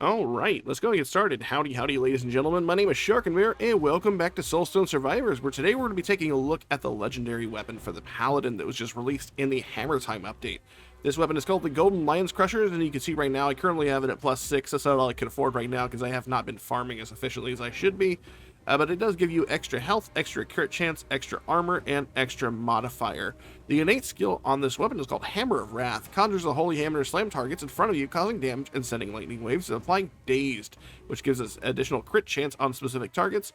All right, let's go and get started. Howdy, howdy, ladies and gentlemen. My name is Sharkinbear, and welcome back to Soulstone Survivors, where today we're going to be taking a look at the legendary weapon for the Paladin that was just released in the Hammer Time update. This weapon is called the Golden Lions Crushers, and you can see right now I currently have it at +6. That's not all I can afford right now because I have not been farming as efficiently as I should be. But it does give you extra health, extra crit chance, extra armor, and extra modifier. The innate skill on this weapon is called Hammer of Wrath. Conjures a holy hammer to slam targets in front of you, causing damage and sending lightning waves, and applying Dazed, which gives us additional crit chance on specific targets.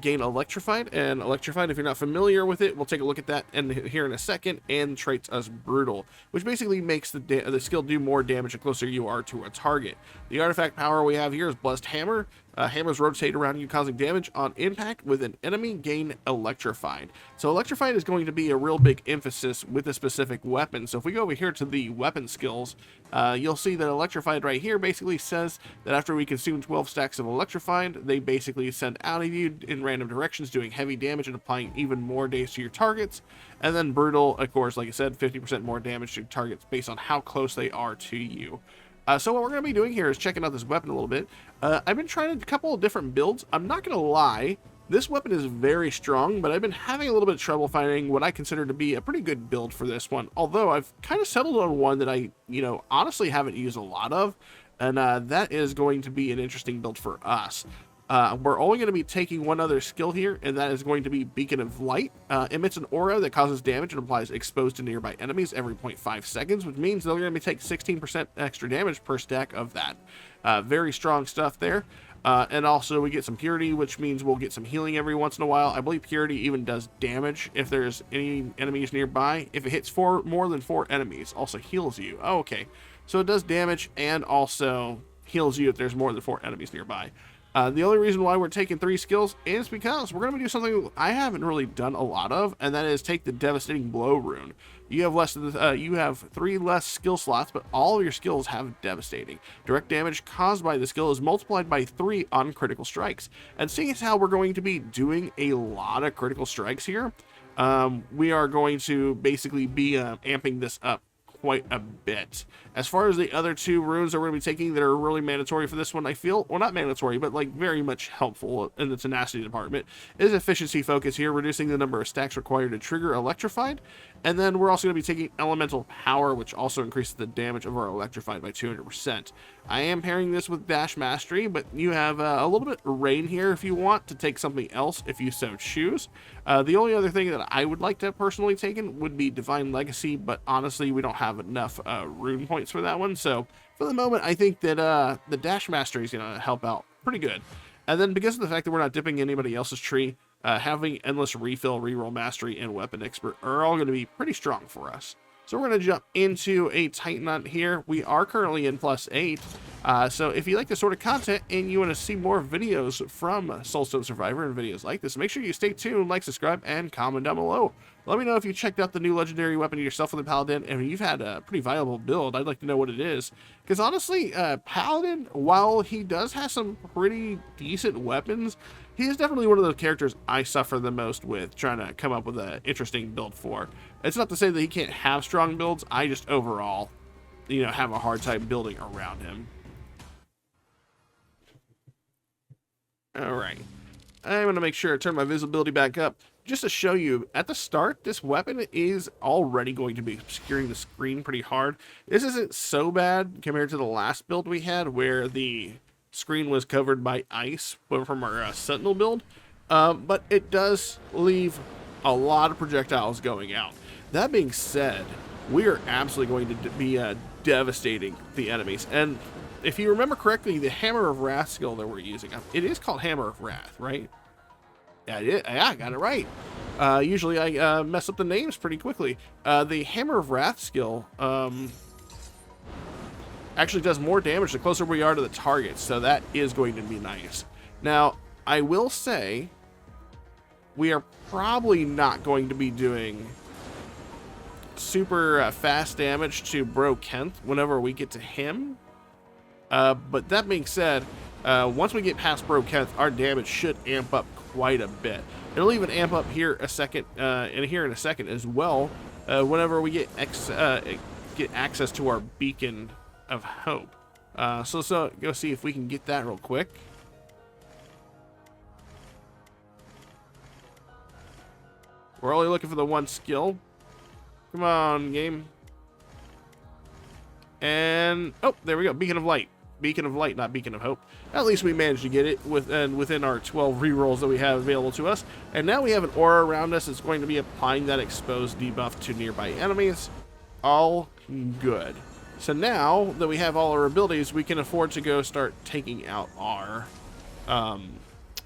Gain Electrified, and Electrified, if you're not familiar with it, we'll take a look at that here in a second, and traits us Brutal, which basically makes the skill do more damage the closer you are to a target. The artifact power we have here is Blessed Hammer. Hammers rotate around you, causing damage on impact with an enemy. Gain Electrified. So Electrified is going to be a real big emphasis with a specific weapon. So if we go over here to the weapon skills, you'll see that Electrified right here basically says that after we consume 12 stacks of Electrified, they basically send out of you in random directions, doing heavy damage and applying even more daze to your targets. And then Brutal, of course, like I said, 50% more damage to targets based on how close they are to you. So what we're going to be doing here is checking out this weapon a little bit. I've been trying a couple of different builds. I'm not going to lie, this weapon is very strong, but I've been having a little bit of trouble finding what I consider to be a pretty good build for this one. Although I've kind of settled on one that I, honestly haven't used a lot of, and that is going to be an interesting build for us. We're only going to be taking one other skill here, and that is going to be Beacon of Light. Emits an aura that causes damage and applies exposed to nearby enemies every 0.5 seconds, which means they're going to take 16% extra damage per stack of that. Very strong stuff there. And also we get some Purity, which means we'll get some healing every once in a while. I believe Purity even does damage if there's any enemies nearby. If it hits more than 4 enemies, also heals you. Oh, okay. So it does damage and also heals you if there's more than 4 enemies nearby. The only reason why we're taking 3 skills is because we're going to do something I haven't really done a lot of, and that is take the Devastating Blow rune. You have 3 less skill slots, but all of your skills have Devastating. Direct damage caused by the skill is multiplied by 3 on critical strikes. And seeing as how we're going to be doing a lot of critical strikes here, we are going to basically be amping this up quite a bit. As far as the other 2 runes that we're going to be taking that are really mandatory for this one, I feel, well, not mandatory, but like very much helpful in the tenacity department, is Efficiency Focus here, reducing the number of stacks required to trigger Electrified. And then we're also going to be taking Elemental Power, which also increases the damage of our Electrified by 200%. I am pairing this with Dash Mastery, but you have a little bit of Rain here if you want to take something else if you so choose. The only other thing that I would like to have personally taken would be Divine Legacy, but honestly we don't have enough rune points for that one. So for the moment I think that the Dash Mastery is going to help out pretty good. And then because of the fact that we're not dipping anybody else's tree, having Endless Refill, Reroll Mastery, and Weapon Expert are all going to be pretty strong for us. So we're going to jump into a Titan Hunt here. We are currently in +8. So if you like this sort of content and you want to see more videos from Soulstone Survivor and videos like this, make sure you stay tuned, like, subscribe, and comment down below. Let me know if you checked out the new legendary weapon yourself with the Paladin, and if you've had a pretty viable build. I'd like to know what it is. Because honestly, Paladin, while he does have some pretty decent weapons, he is definitely one of the characters I suffer the most with trying to come up with an interesting build for. It's not to say that he can't have strong builds, I just overall, have a hard time building around him. Alright. I'm going to make sure I turn my visibility back up. Just to show you, at the start, this weapon is already going to be obscuring the screen pretty hard. This isn't so bad compared to the last build we had, where the screen was covered by ice from our Sentinel build. But it does leave a lot of projectiles going out. That being said, we are absolutely going to be devastating the enemies. And if you remember correctly, the Hammer of Wrath skill that we're using, it is called Hammer of Wrath, right? Yeah, I got it right. Usually I mess up the names pretty quickly. The Hammer of Wrath skill actually does more damage the closer we are to the target, so that is going to be nice. Now, I will say, we are probably not going to be doing super fast damage to Bro Kent whenever we get to him. But that being said, once we get past Bro Kent, our damage should amp up quite a bit. It'll even amp up here in a second as well, whenever we get access to our Beacon of Hope. So go see if we can get that real quick. We're only looking for the one skill. Come on, game. And, oh, there we go. Beacon of Light. Beacon of Light, not Beacon of Hope. At least we managed to get it within our 12 rerolls that we have available to us. And now we have an aura around us that's going to be applying that exposed debuff to nearby enemies. All good. So now that we have all our abilities, we can afford to go start taking out our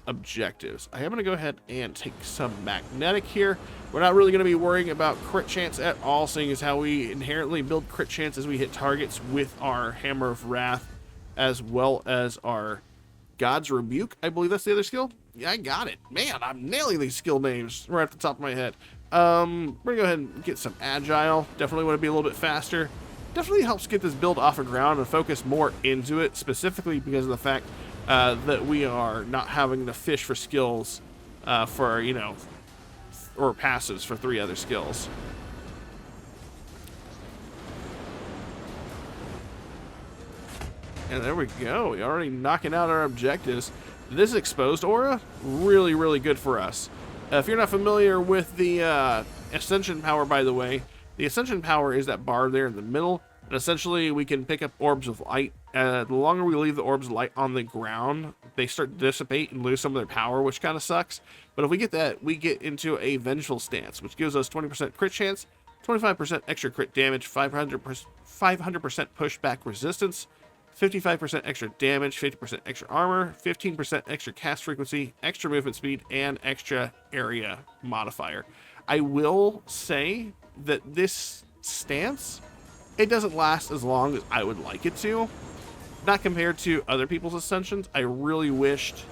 objectives. I am going to go ahead and take some magnetic here. We're not really going to be worrying about crit chance at all, seeing as how we inherently build crit chance as we hit targets with our Hammer of Wrath, as well as our God's Rebuke. I believe that's the other skill. Yeah, I got it. Man, I'm nailing these skill names right off the top of my head. We're going to go ahead and get some Agile. Definitely want to be a little bit faster. Definitely helps get this build off the ground and focus more into it, specifically because of the fact that we are not having to fish for skills for, you know, or passives for 3 other skills. And there we go. We're already knocking out our objectives. This exposed aura, really, really good for us. If you're not familiar with the Ascension power, by the way, the Ascension power is that bar there in the middle. And essentially, we can pick up orbs of light. The longer we leave the orbs of light on the ground, they start to dissipate and lose some of their power, which kind of sucks. But if we get that, we get into a Vengeful stance, which gives us 20% crit chance, 25% extra crit damage, 500% pushback resistance, 55% extra damage, 50% extra armor, 15% extra cast frequency, extra movement speed, and extra area modifier. I will say that this stance, it doesn't last as long as I would like it to. Not compared to other people's Ascensions. I really wished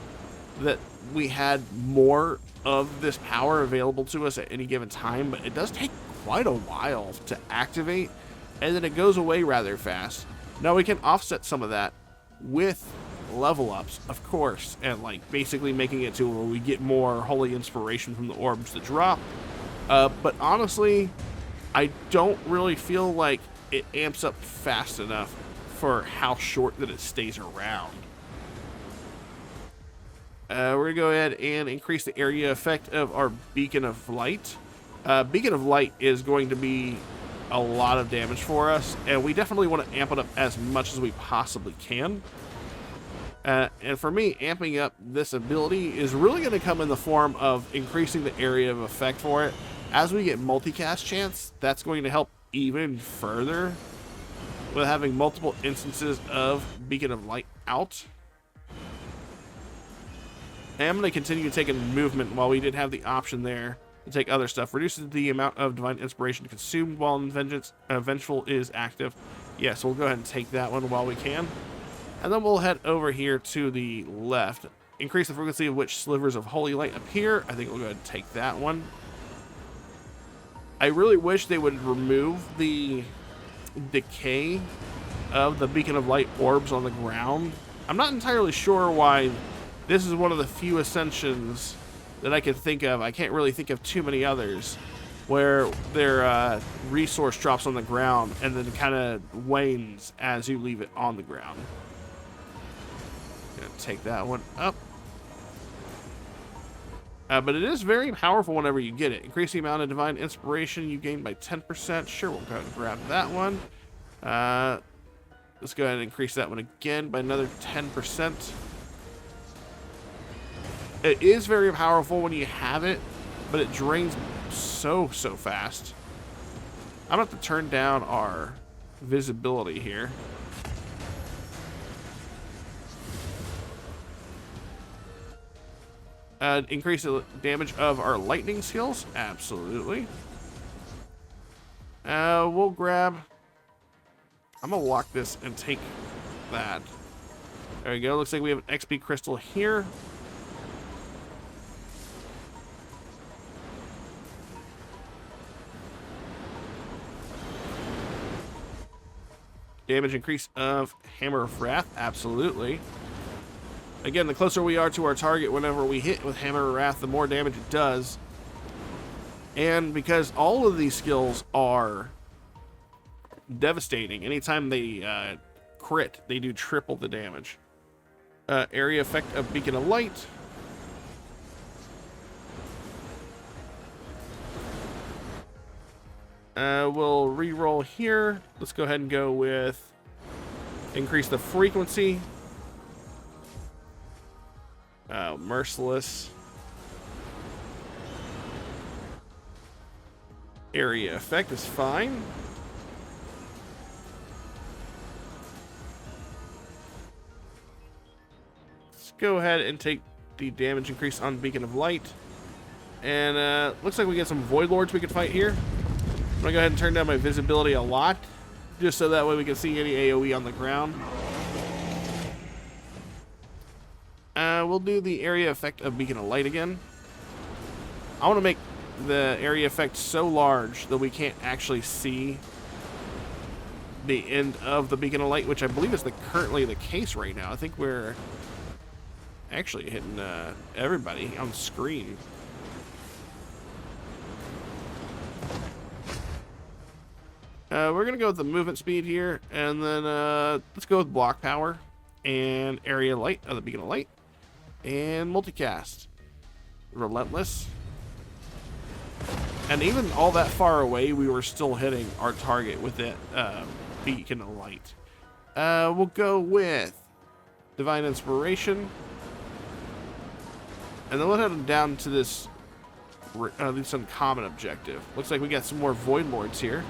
that we had more of this power available to us at any given time, but it does take quite a while to activate, and then it goes away rather fast. Now we can offset some of that with level ups, of course, and like basically making it to where we get more holy inspiration from the orbs that drop. But honestly, I don't really feel like it amps up fast enough for how short that it stays around. We're going to go ahead and increase the area effect of our Beacon of Light. Beacon of Light is going to be a lot of damage for us, and we definitely want to amp it up as much as we possibly can. And for me, amping up this ability is really going to come in the form of increasing the area of effect for it. As we get multicast chance, that's going to help even further with having multiple instances of Beacon of Light out. And I'm going to continue taking movement while we did have the option there to take other stuff. Reduces the amount of Divine Inspiration consumed while Vengeful is active. Yes, we'll go ahead and take that one while we can. And then we'll head over here to the left. Increase the frequency of which slivers of Holy Light appear. I think we'll go ahead and take that one. I really wish they would remove the decay of the Beacon of Light orbs on the ground. I'm not entirely sure why this is one of the few Ascensions that I can think of. I can't really think of too many others where their resource drops on the ground and then kind of wanes as you leave it on the ground. Gonna take that one up. But it is very powerful whenever you get it. Increase the amount of Divine Inspiration you gain by 10%. Sure, we'll go ahead and grab that one. Let's go ahead and increase that one again by another 10%. It is very powerful when you have it, but it drains so fast. I'm going to have to turn down our visibility here. Increase the damage of our lightning skills. Absolutely. We'll grab... I'm going to lock this and take that. There we go. Looks like we have an XP crystal here. Damage increase of Hammer of Wrath. Absolutely. Again, the closer we are to our target whenever we hit with Hammer of Wrath, the more damage it does. And because all of these skills are devastating, anytime they crit, they do triple the damage. Area effect of Beacon of Light. We'll re-roll here. Let's go ahead and go with increase the frequency. Merciless. Area effect is fine. Let's go ahead and take the damage increase on Beacon of Light. And looks like we get some Void Lords we could fight here. I'm gonna go ahead and turn down my visibility a lot, just so that way we can see any AoE on the ground. We'll do the area effect of Beacon of Light again. I want to make the area effect so large that we can't actually see the end of the Beacon of Light, which I believe is currently the case right now. I think we're actually hitting everybody on screen. We're going to go with the movement speed here, and then let's go with block power and area light of the Beacon of Light, and multicast. Relentless. And even all that far away, we were still hitting our target with that Beacon of Light. We'll go with Divine Inspiration, and then we'll head down to this uncommon objective. Looks like we got some more Void Lords here.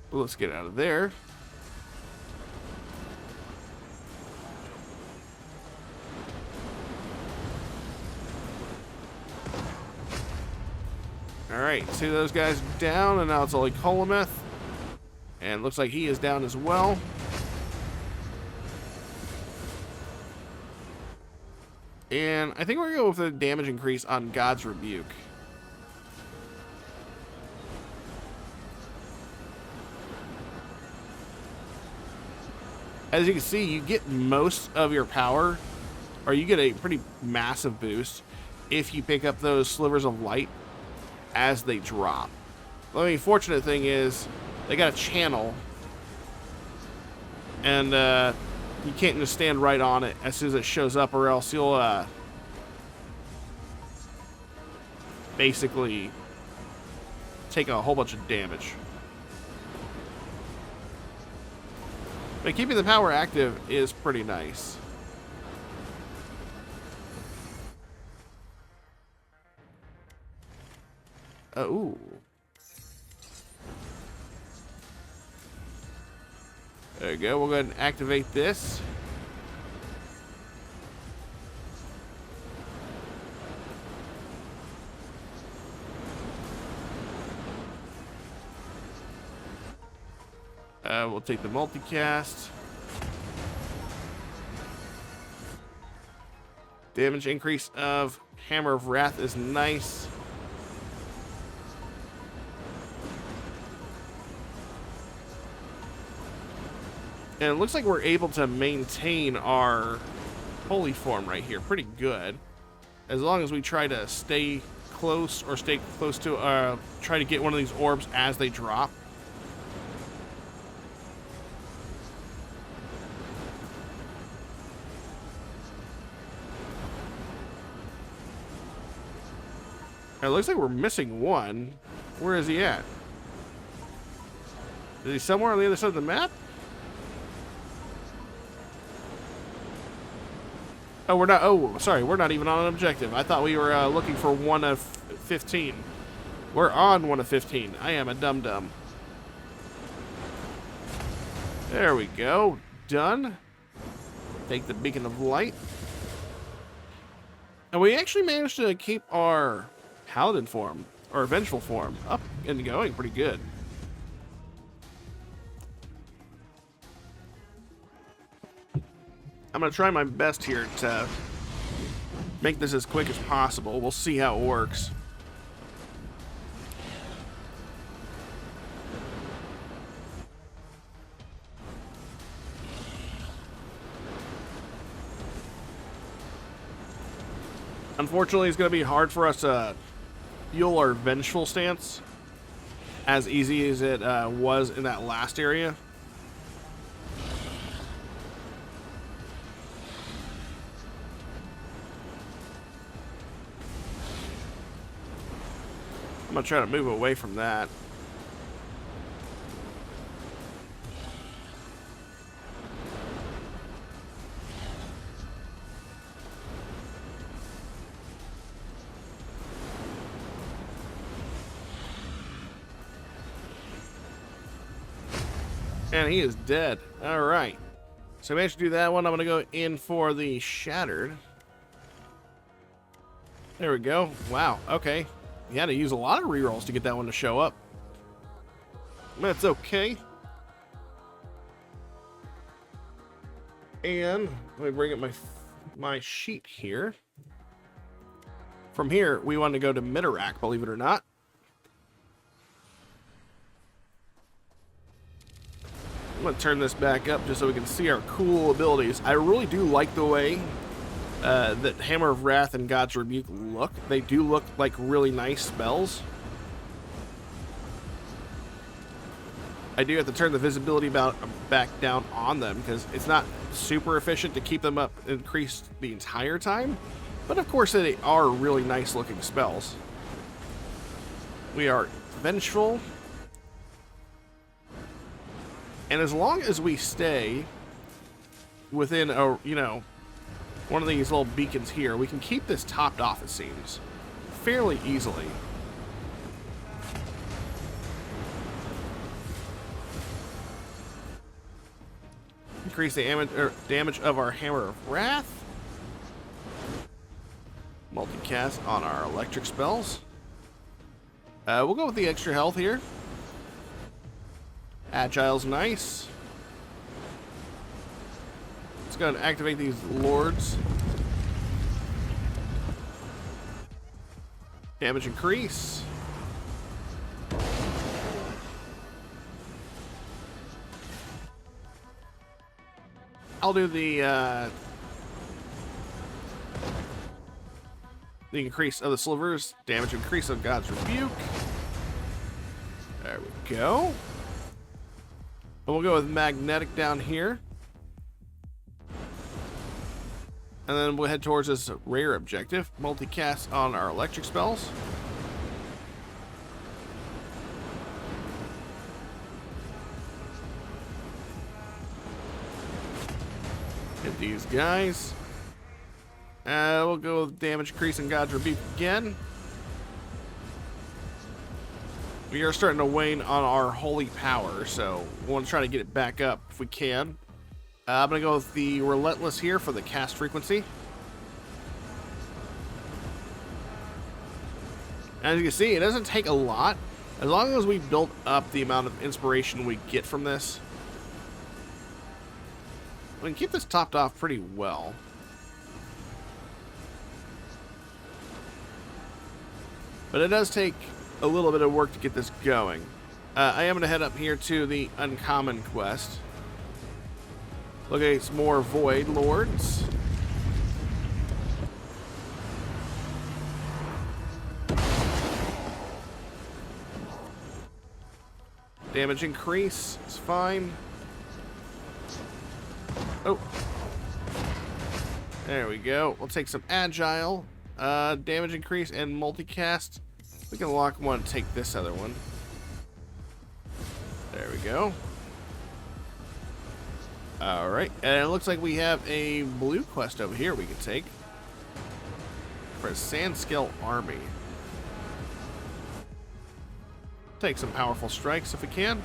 Let's get out of there. Alright, see those guys down, and now it's only Colometh. And looks like he is down as well. And I think we're going to go with a damage increase on God's Rebuke. As you can see, you get most of your power, or you get a pretty massive boost if you pick up those slivers of light as they drop. The only fortunate thing is they got a channel, and you can't just stand right on it as soon as it shows up, or else you'll basically take a whole bunch of damage. But keeping the power active is pretty nice. Ooh. There you go. We'll go ahead and activate this. We'll take the multicast. Damage increase of Hammer of Wrath is nice. And it looks like we're able to maintain our holy form right here pretty good. As long as we try to stay close, or stay close to, try to get one of these orbs as they drop. It looks like we're missing one. Where is he at? Is he somewhere on the other side of the map? Oh, we're not. Oh, sorry. We're not even on an objective. I thought we were looking for 1 of 15. We're on 1 of 15. I am a dum-dum. There we go. Done. Take the Beacon of Light. And we actually managed to keep our Paladin form, or Vengeful form, up and going pretty good. I'm going to try my best here to make this as quick as possible. We'll see how it works. Unfortunately, it's going to be hard for us to fuel our vengeful stance as easy as it was in that last area. I'm going to try to move away from that. And he is dead. Alright. So we managed to do that one. I'm going to go in for the Shattered. There we go. Wow. Okay. You had to use a lot of rerolls to get that one to show up. That's okay. And let me bring up my sheet here. From here, we want to go to Midorak, believe it or not. I'm going to turn this back up just so we can see our cool abilities. I really do like the way that Hammer of Wrath and God's Rebuke look. They do look like really nice spells. I do have to turn the visibility back down on them because it's not super efficient to keep them up increased the entire time. But of course they are really nice looking spells. We are Vengeful. And as long as we stay within a, one of these little beacons here, we can keep this topped off, it seems, fairly easily. Increase the damage of our Hammer of Wrath. Multicast on our electric spells. We'll go with the extra health here. Agile's nice. Let's go and activate these lords. Damage increase. I'll do the increase of the slivers. Damage increase of God's Rebuke. There we go. And we'll go with Magnetic down here. And then we'll head towards this rare objective. Multicast on our electric spells. Hit these guys. We'll go with damage increase and God's Rebuke again. We are starting to wane on our holy power, so we want to try to get it back up if we can. I'm going to go with the Relentless here for the cast frequency. As you can see, it doesn't take a lot. As long as we build up the amount of inspiration we get from this, we can keep this topped off pretty well. But it does take a little bit of work to get this going. I am going to head up here to the Uncommon quest. Look at some more Void Lords. Damage increase is fine. Oh. There we go. We'll take some Agile. Damage increase and multicast. We can lock one and take this other one. There we go. Alright, and it looks like we have a blue quest over here we can take. For a Sandscale Army. Take some powerful strikes if we can.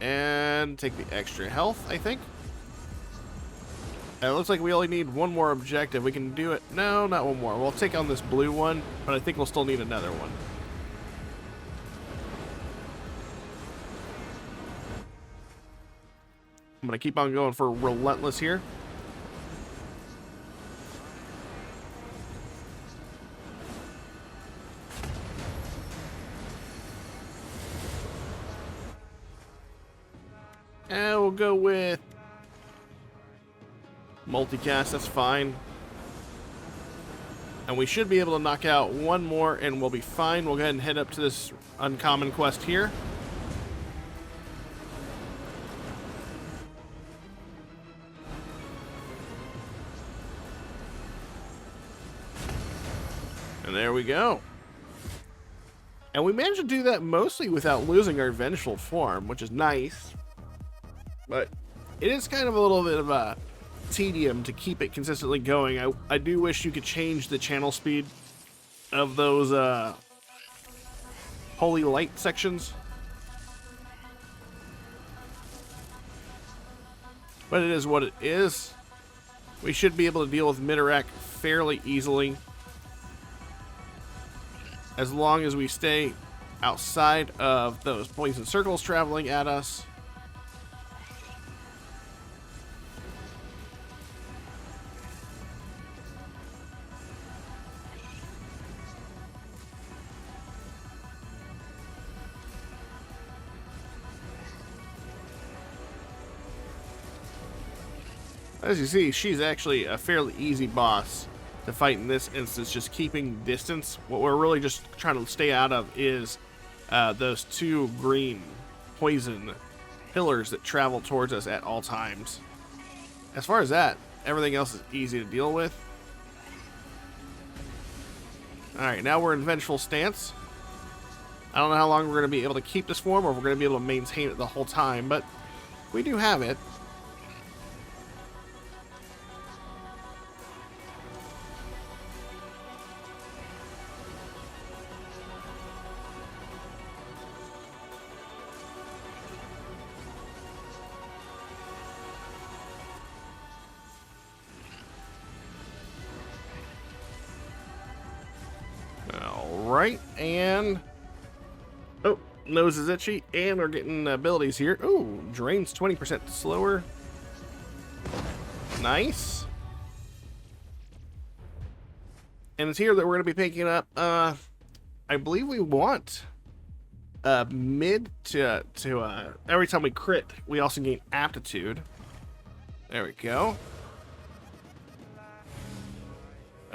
And take the extra health, I think. It looks like we only need one more objective. We can do it. No, not one more. We'll take on this blue one, but I think we'll still need another one. I'm going to keep on going for Relentless here. go with multicast. That's fine. And we should be able to knock out one more and we'll be fine. We'll go ahead and head up to this uncommon quest here. And there we go. And we managed to do that mostly without losing our vengeful form, which is nice. But it is kind of a little bit of a tedium to keep it consistently going. I do wish you could change the channel speed of those holy light sections. But it is what it is. We should be able to deal with Midorak fairly easily, as long as we stay outside of those poison circles traveling at us. As you see, she's actually a fairly easy boss to fight in this instance, just keeping distance. What we're really just trying to stay out of is those two green poison pillars that travel towards us at all times. As far as that, everything else is easy to deal with. Alright, now we're in Vengeful Stance. I don't know how long we're going to be able to keep this form, or if we're going to be able to maintain it the whole time, but we do have it. Alright, and... oh, nose is itchy, and we're getting abilities here. Ooh, drains 20% slower. Nice. And it's here that we're going to be picking up, I believe we want mid to every time we crit, we also gain aptitude. There we go.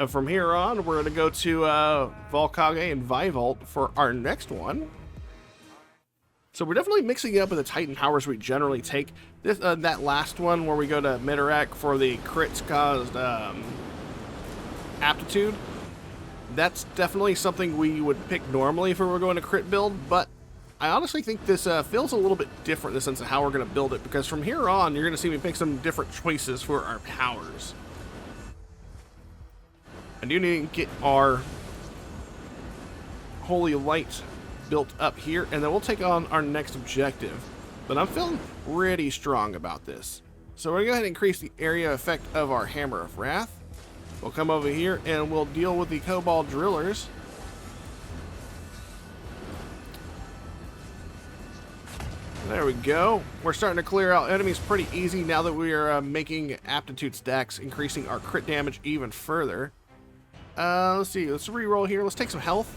From here on, we're going to go to Volkage and Vivolt for our next one. So we're definitely mixing it up with the Titan powers we generally take. This that last one where we go to Midorak for the crits caused aptitude. That's definitely something we would pick normally if we were going to crit build, but I honestly think this feels a little bit different in the sense of how we're going to build it, because from here on, you're going to see me pick some different choices for our powers. I do need to get our Holy Light built up here, and then we'll take on our next objective. But I'm feeling pretty strong about this. So we're going to go ahead and increase the area effect of our Hammer of Wrath. We'll come over here and we'll deal with the Kobold Drillers. There we go. We're starting to clear out enemies pretty easy now that we are making aptitude stacks, increasing our crit damage even further. Let's see. Let's re-roll here. Let's take some health.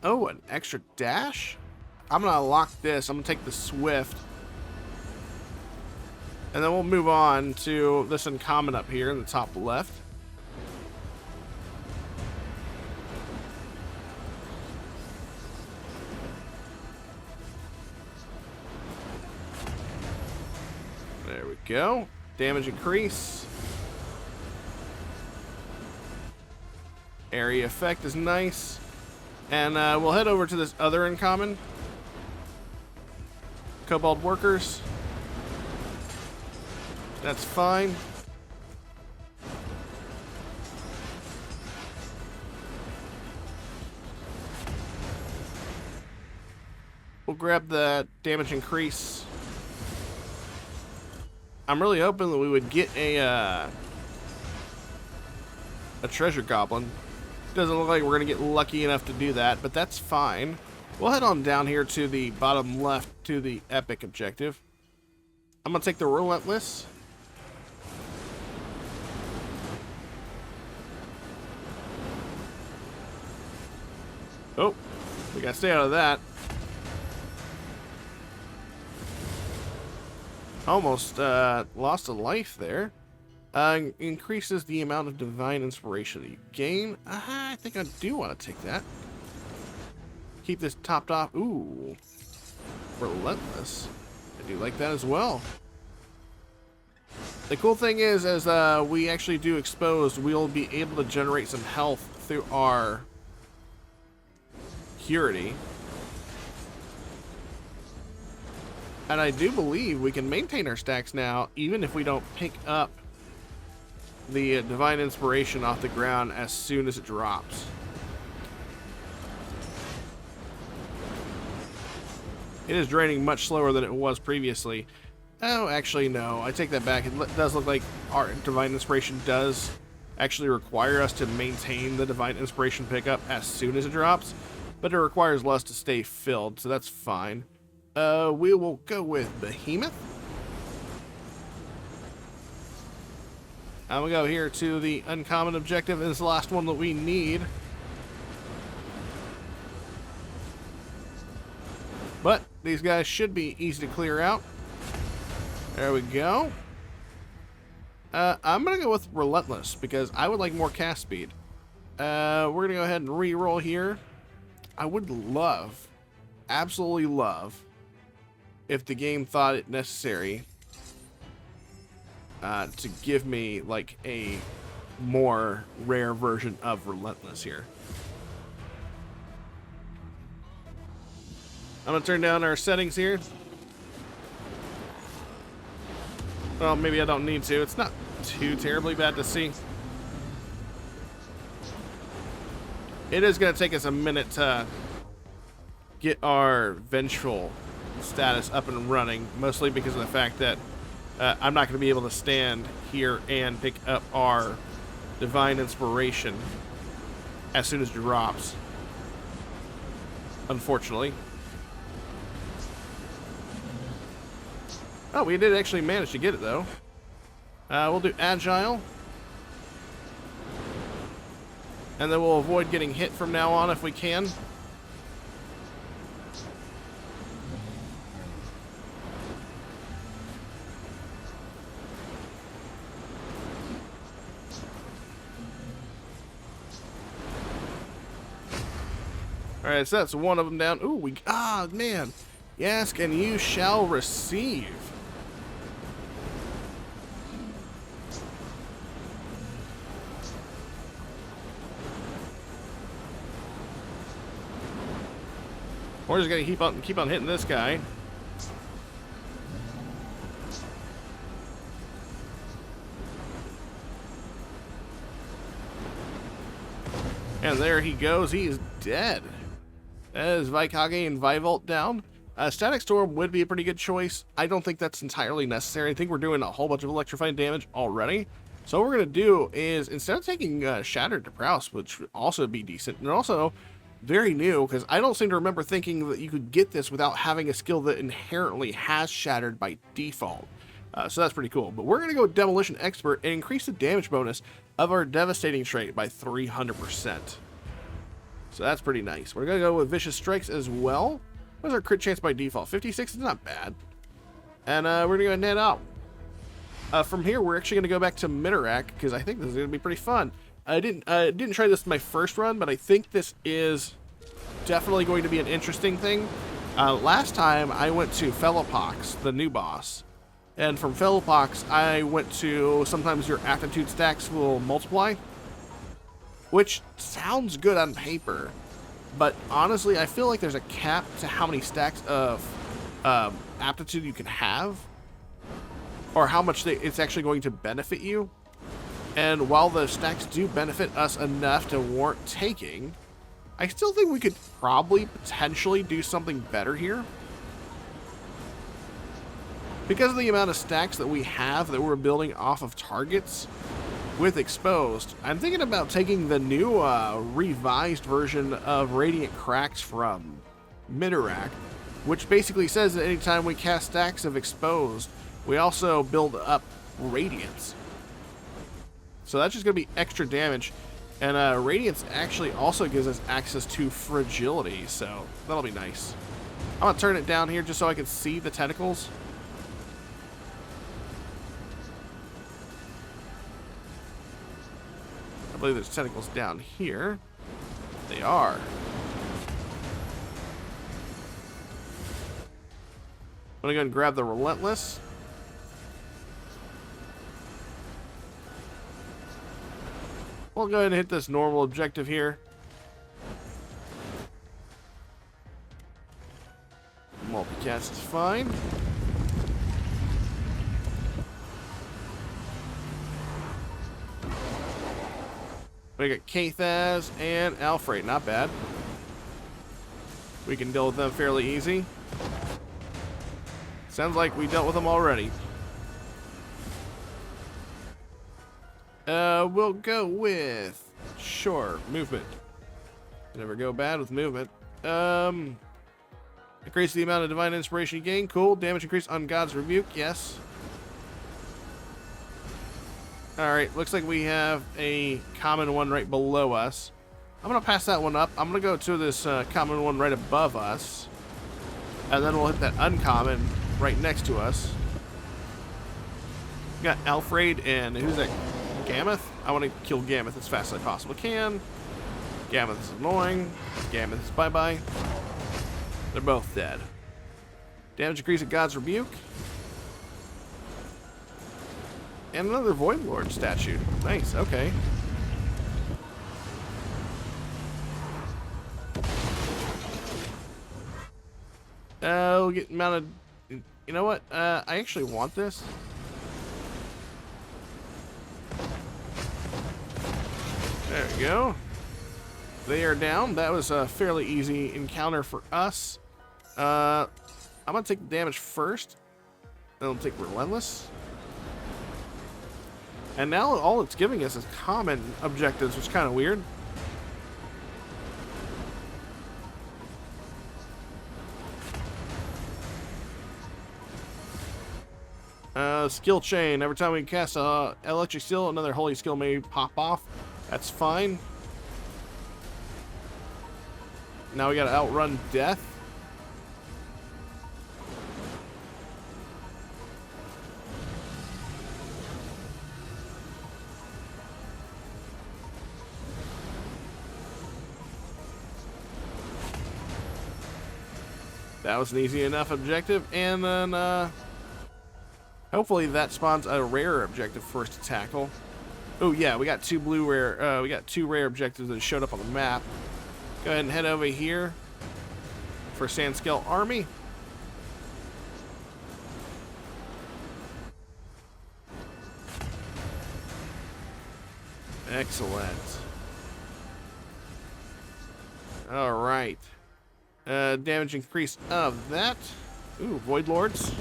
Oh, an extra dash? I'm going to lock this. I'm going to take the Swift. And then we'll move on to this uncommon up here in the top left. There we go. Damage increase. Area effect is nice. And we'll head over to this other uncommon. Kobold Workers. That's fine. We'll grab the damage increase. I'm really hoping that we would get a treasure goblin. Doesn't look like we're going to get lucky enough to do that, but that's fine. We'll head on down here to the bottom left to the epic objective. I'm going to take the Relentless. Oh, we got to stay out of that. Almost lost a life there. Increases the amount of divine inspiration that you gain. I think I do want to take that. Keep this topped off. Ooh. Relentless. I do like that as well. The cool thing is, as we actually do exposed, we'll be able to generate some health through our purity. And I do believe we can maintain our stacks now, even if we don't pick up the divine inspiration off the ground as soon as it drops. It is draining much slower than it was previously. Oh, actually, no. I take that back. It does look like our divine inspiration does actually require us to maintain the divine inspiration pickup as soon as it drops, but it requires less to stay filled, so that's fine. We will go with Behemoth. I'm gonna go here to the uncommon objective. This is the last one that we need. But these guys should be easy to clear out. There we go. I'm gonna go with Relentless because I would like more cast speed. We're gonna go ahead and re-roll here. I would love, absolutely love, if the game thought it necessary to give me like a more rare version of Relentless here. I'm gonna turn down our settings here. Well, maybe I don't need to. It's not too terribly bad to see. It is gonna take us a minute to get our vengeful status up and running, mostly because of the fact that I'm not going to be able to stand here and pick up our divine inspiration as soon as it drops, unfortunately. Oh, we did actually manage to get it though. We'll do Agile, and then we'll avoid getting hit from now on if we can. Alright, so that's one of them down. Ooh, man. Ask and you shall receive. We're just gonna keep on hitting this guy. And there he goes. He is dead. As Vikage and Vivolt down. Static Storm would be a pretty good choice. I don't think that's entirely necessary. I think we're doing a whole bunch of electrifying damage already. So what we're going to do is, instead of taking Shattered to Prouse, which would also be decent, and also very new, because I don't seem to remember thinking that you could get this without having a skill that inherently has Shattered by default. So that's pretty cool. But we're going to go with Demolition Expert and increase the damage bonus of our Devastating trait by 300%. So that's pretty nice. We're going to go with Vicious Strikes as well. What's our crit chance by default? 56 is not bad. And we're going to go net out. From here, we're actually going to go back to Minorak, because I think this is going to be pretty fun. I didn't try this in my first run, but I think this is definitely going to be an interesting thing. Last time, I went to Felopox, the new boss. And from Felopox, I went to sometimes your aptitude stacks will multiply, which sounds good on paper, but honestly, I feel like there's a cap to how many stacks of aptitude you can have, or how much it's actually going to benefit you. And while the stacks do benefit us enough to warrant taking, I still think we could probably potentially do something better here. Because of the amount of stacks that we have that we're building off of targets with Exposed, I'm thinking about taking the new revised version of Radiant Cracks from Minorak, which basically says that anytime we cast stacks of Exposed, we also build up Radiance. So that's just going to be extra damage. And Radiance actually also gives us access to Fragility, so that'll be nice. I'm going to turn it down here just so I can see the tentacles. believe there's tentacles down here. They are. I'm gonna go and grab the Relentless. We'll go ahead and hit this normal objective here. Multicast is fine. We got Kathaz and Alfred, not bad. We can deal with them fairly easy. Sounds like we dealt with them already. We'll go with, sure, movement. Never go bad with movement. Increase the amount of divine inspiration you gain. Cool. Damage increase on God's Rebuke. Yes. Alright, looks like we have a common one right below us. I'm going to pass that one up. I'm going to go to this common one right above us. And then we'll hit that uncommon right next to us. We got Alfred and who's that? Gammoth? I want to kill Gammoth as fast as I possibly can. Gammoth is annoying. Gammoth is bye-bye. They're both dead. Damage increase at God's Rebuke. And another Void Lord statue. Nice, okay. We'll get mounted. You know what? I actually want this. There we go. They are down. That was a fairly easy encounter for us. I'm gonna take the damage first. Then I'll take Relentless. And now all it's giving us is common objectives, which is kind of weird. Skill chain. Every time we cast a electric skill, another holy skill may pop off. That's fine. Now we gotta outrun death. That was an easy enough objective, and then hopefully that spawns a rare objective for us to tackle. Oh yeah, we got two rare. We got two rare objectives that showed up on the map. Go ahead and head over here for Sandscale Army. Excellent. All right. Damage increase of that. Ooh, Void Lords.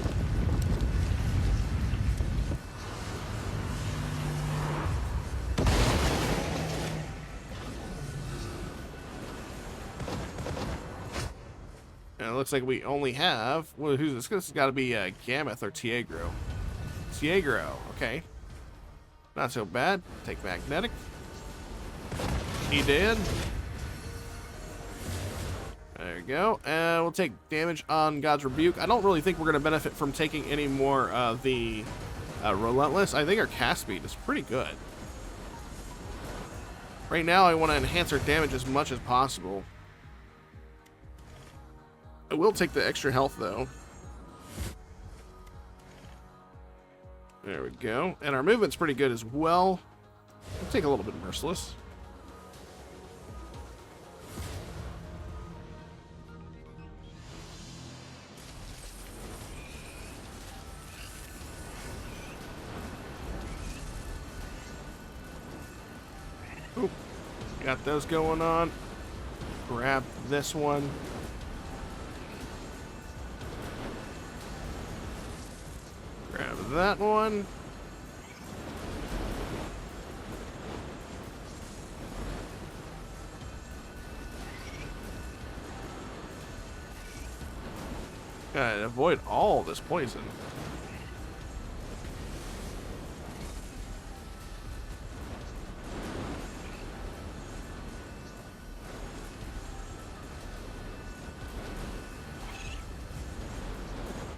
And it looks like we only have. Well, who's this? This has got to be Gammoth or Tiagro. Tiagro, okay. Not so bad. Take Magnetic. He did. There we go. And we'll take damage on God's Rebuke. I don't really think we're going to benefit from taking any more of the Relentless. I think our cast speed is pretty good. Right now, I want to enhance our damage as much as possible. I will take the extra health, though. There we go. And our movement's pretty good as well. We'll take a little bit of Merciless. Oop. Got those going on. Grab this one. Grab that one. Gotta avoid all this poison.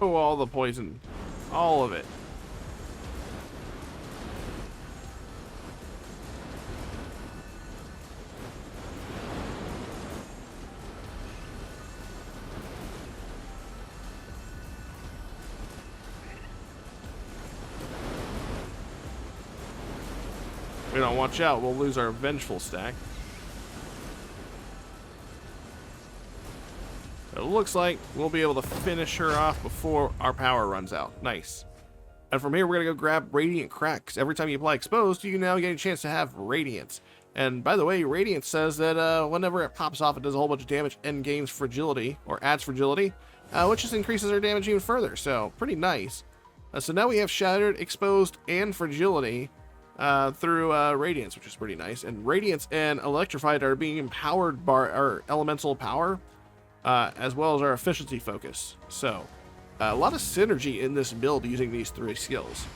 Oh, all the poison. All of it. We don't watch out, we'll lose our vengeful stack. It looks like we'll be able to finish her off before our power runs out. Nice. And from here, we're going to go grab Radiant Cracks. Every time you apply Exposed, you now get a chance to have Radiance. And by the way, Radiance says that whenever it pops off, it does a whole bunch of damage and gains Fragility, or adds Fragility, which just increases our damage even further. So, pretty nice. So now we have Shattered, Exposed, and Fragility through Radiance, which is pretty nice. And Radiance and Electrified are being empowered by our Elemental Power, as well as our Efficiency focus. So, a lot of synergy in this build using these 3 skills.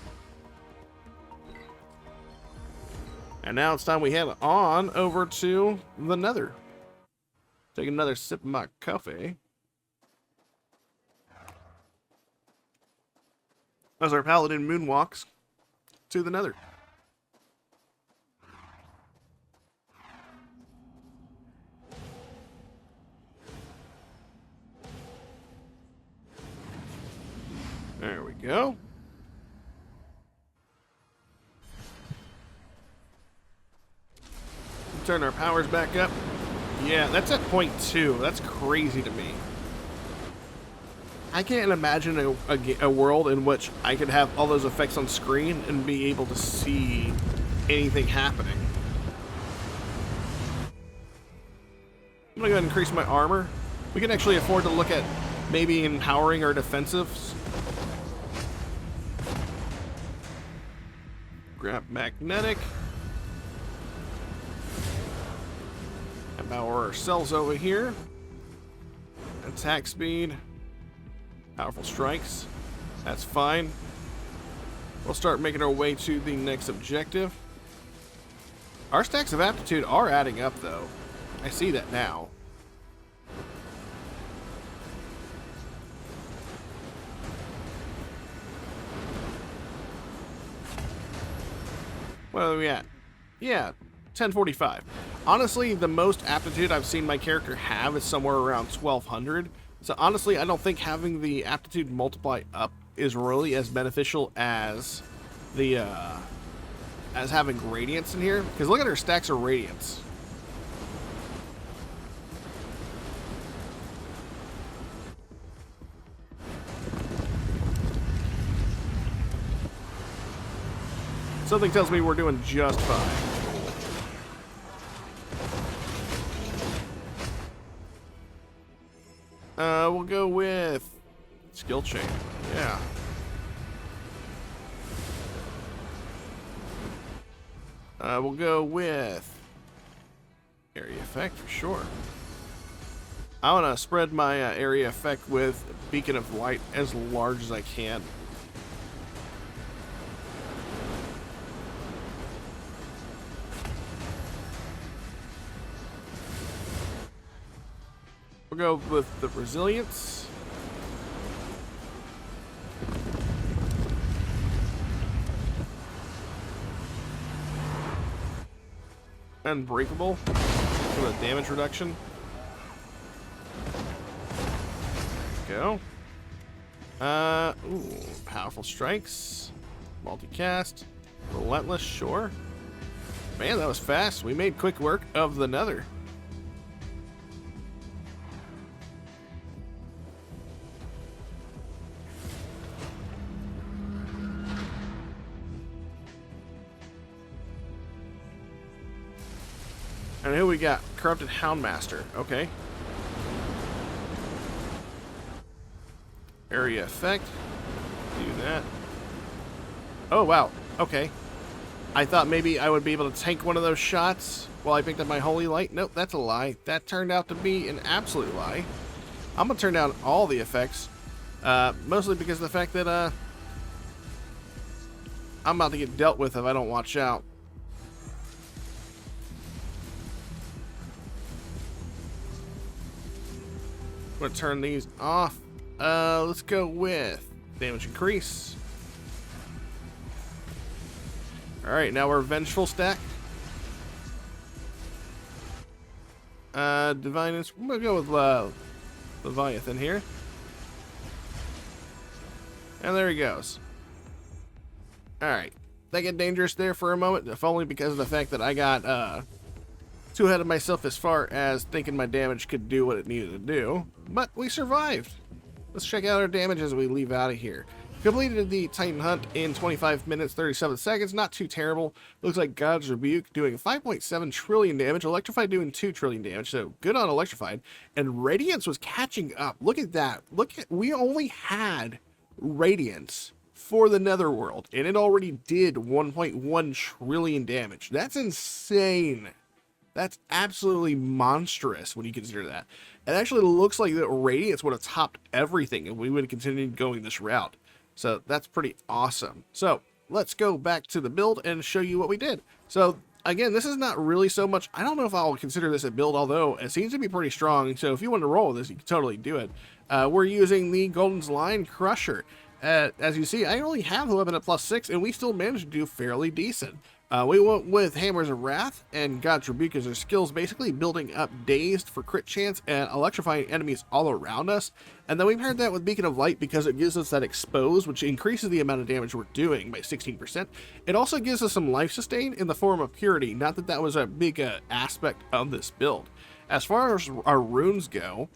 And now it's time we head on over to the Nether. Take another sip of my coffee. As our Paladin moonwalks to the Nether. There we go. Turn our powers back up. Yeah, that's at 0.2. That's crazy to me. I can't imagine a world in which I could have all those effects on screen and be able to see anything happening. I'm gonna go ahead and increase my armor. We can actually afford to look at maybe empowering our defensives. Grab magnetic. Empower ourselves over here. Attack speed. Powerful strikes. That's fine. We'll start making our way to the next objective. Our stacks of aptitude are adding up, though. I see that now. What are we at? Yeah, 1045. Honestly, the most aptitude I've seen my character have is somewhere around 1200. So honestly, I don't think having the aptitude multiply up is really as beneficial as the as having Radiance in here. Because look at her stacks of Radiance. Something tells me we're doing just fine. We'll go with skill chain. Yeah. We'll go with area effect for sure. I want to spread my area effect with Beacon of Light as large as I can. We'll go with the resilience. Unbreakable for the damage reduction. Go. Ooh, powerful strikes. Multicast. Relentless, sure. Man, that was fast. We made quick work of the Nether. And who we got? Corrupted Houndmaster. Okay. Area effect. Do that. Oh, wow. Okay. I thought maybe I would be able to tank one of those shots while I picked up my Holy Light. Nope, that's a lie. That turned out to be an absolute lie. I'm going to turn down all the effects. Mostly because of the fact that I'm about to get dealt with if I don't watch out. I'm going to turn these off. Let's go with damage increase. Alright, now we're Vengeful stack. Divinus. I'm going to go with Leviathan here. And there he goes. Alright. that get dangerous there for a moment, if only because of the fact that I got too ahead of myself as far as thinking my damage could do what it needed to do. But we survived. Let's check out our damage as we leave out of here. Completed the Titan Hunt in 25 minutes, 37 seconds. Not too terrible. Looks like God's Rebuke doing 5.7 trillion damage. Electrified doing 2 trillion damage. So good on Electrified. And Radiance was catching up. Look at that. We only had Radiance for the Netherworld, and it already did 1.1 trillion damage. That's insane. That's absolutely monstrous when you consider that. It actually looks like that Radiance would have topped everything and we would have continued going this route. So that's pretty awesome. So let's go back to the build and show you what we did. So again, this is not really so much, I don't know if I'll consider this a build, although it seems to be pretty strong. So if you want to roll with this, you can totally do it. We're using the Golden's Line Crusher. As you see, I only have the weapon at +6, and we still managed to do fairly decent. We went with Hammers of Wrath and God's Rebuke as our skills, basically building up Dazed for crit chance and electrifying enemies all around us. And then we paired that with Beacon of Light because it gives us that Expose, which increases the amount of damage we're doing by 16%. It also gives us some life sustain in the form of Purity, not that that was a big aspect of this build. As far as our runes go,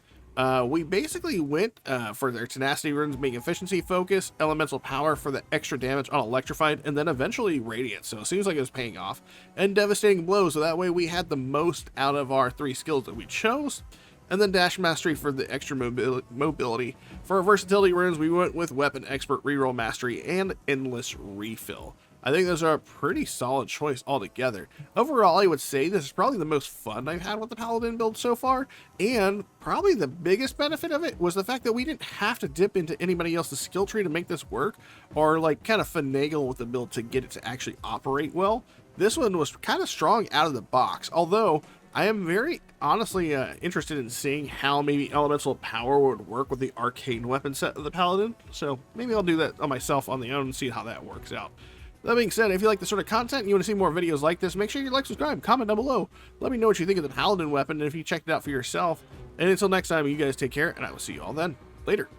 we basically went for their Tenacity runes, being Efficiency, Focus, Elemental Power for the extra damage on Electrified, and then eventually Radiance, so it seems like it was paying off, and Devastating Blow, so that way we had the most out of our 3 skills that we chose, and then Dash Mastery for the extra mobility. For our versatility runes, we went with Weapon Expert, Reroll Mastery, and Endless Refill. I think those are a pretty solid choice altogether. Overall, I would say this is probably the most fun I've had with the Paladin build so far, and probably the biggest benefit of it was the fact that we didn't have to dip into anybody else's skill tree to make this work, or like kind of finagle with the build to get it to actually operate well. This one was kind of strong out of the box, although I am very honestly interested in seeing how maybe Elemental Power would work with the Arcane weapon set of the Paladin, so maybe I'll do that on myself on the own and see how that works out. That being said, if you like this sort of content and you want to see more videos like this, make sure you like, subscribe, comment down below. Let me know what you think of the Paladin weapon and if you checked it out for yourself. And until next time, you guys take care, and I will see you all then. Later.